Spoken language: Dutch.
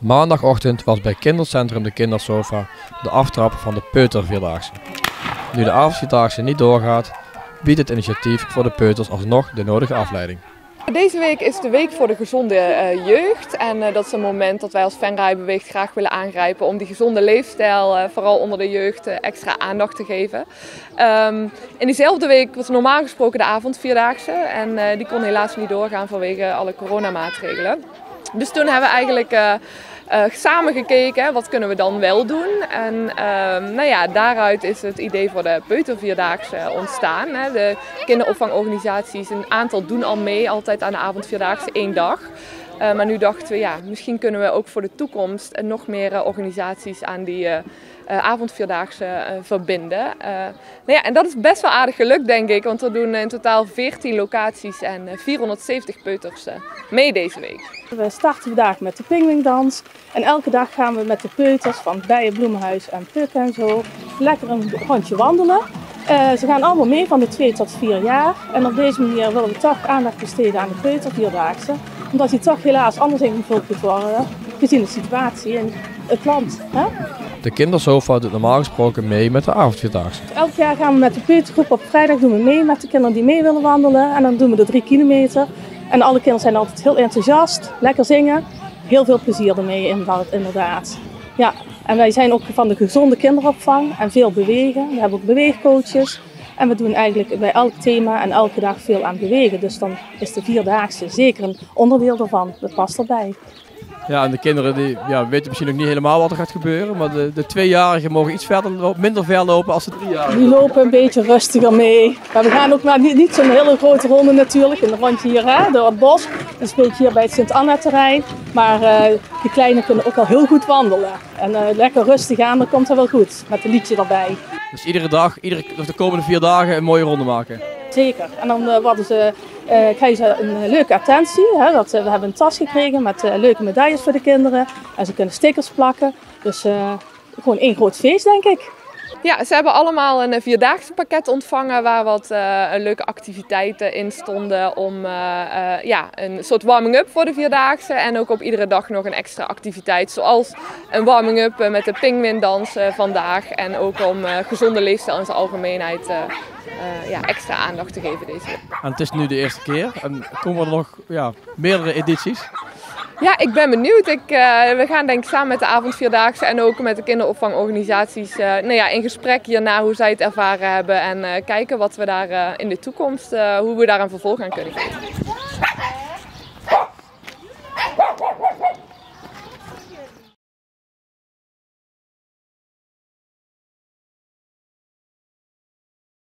Maandagochtend was bij kindercentrum De Kindersofa de aftrap van de Peutervierdaagse. Nu de avondvierdaagse niet doorgaat, biedt het initiatief voor de peuters alsnog de nodige afleiding. Deze week is de week voor de gezonde jeugd en dat is een moment dat wij als Venray Beweegt graag willen aangrijpen om die gezonde leefstijl vooral onder de jeugd extra aandacht te geven. In diezelfde week was normaal gesproken de avondvierdaagse en die kon helaas niet doorgaan vanwege alle coronamaatregelen. Dus toen hebben we eigenlijk samen gekeken, wat kunnen we dan wel doen? En daaruit is het idee voor de Peutervierdaagse ontstaan. De kinderopvangorganisaties, een aantal doen al mee, altijd aan de avondvierdaagse 1 dag. Maar nu dachten we, misschien kunnen we ook voor de toekomst nog meer organisaties aan die avondvierdaagse verbinden. En dat is best wel aardig gelukt, denk ik, want we doen in totaal 14 locaties en 470 peuters mee deze week. We starten vandaag met de pinguïndans en elke dag gaan we met de peuters van het Bijenbloemenhuis en Puk en zo lekker een rondje wandelen. Ze gaan allemaal mee van de 2 tot 4 jaar en op deze manier willen we toch aandacht besteden aan de Peutervierdaagse. Omdat die toch helaas anders ingevuld moet worden gezien de situatie in het land. Hè? De Kindersofa doet normaal gesproken mee met de avondvierdaagse. Elk jaar gaan we met de peutergroep op vrijdag doen we mee met de kinderen die mee willen wandelen en dan doen we de 3 kilometer. En alle kinderen zijn altijd heel enthousiast, lekker zingen, heel veel plezier ermee inderdaad. Ja, en wij zijn ook van de gezonde kinderopvang en veel bewegen. We hebben ook beweegcoaches en we doen eigenlijk bij elk thema en elke dag veel aan bewegen. Dus dan is de vierdaagse zeker een onderdeel daarvan, dat past erbij. Ja, en de kinderen die, weten misschien nog niet helemaal wat er gaat gebeuren, maar de 2-jarigen mogen iets minder ver lopen als de 3-jarigen. Die lopen een beetje rustiger mee. Maar we gaan ook maar niet zo'n hele grote ronde natuurlijk, in een rondje hier door het bos. Dat is een beetje hier bij het Sint-Anna-terrein. Maar die kleinen kunnen ook al heel goed wandelen. En lekker rustig aan, dan komt dat wel goed, met een liedje erbij. Dus iedere dag, de komende 4 dagen een mooie ronde maken? Zeker. En dan krijgen ze een leuke attentie. Hè? We hebben een tas gekregen met leuke medailles voor de kinderen. En ze kunnen stickers plakken. Dus gewoon één groot feest, denk ik. Ja, ze hebben allemaal een 4-daagse pakket ontvangen waar wat leuke activiteiten in stonden om een soort warming-up voor de 4-daagse en ook op iedere dag nog een extra activiteit zoals een warming-up met de pinguïndans vandaag en ook om gezonde leefstijl in zijn algemeenheid extra aandacht te geven deze week. En het is nu de eerste keer en komen er nog meerdere edities? Ja, ik ben benieuwd. We gaan denk ik samen met de avondvierdaagse en ook met de kinderopvangorganisaties in gesprek hierna hoe zij het ervaren hebben en kijken wat we daar in de toekomst, hoe we daar een vervolg aan kunnen geven.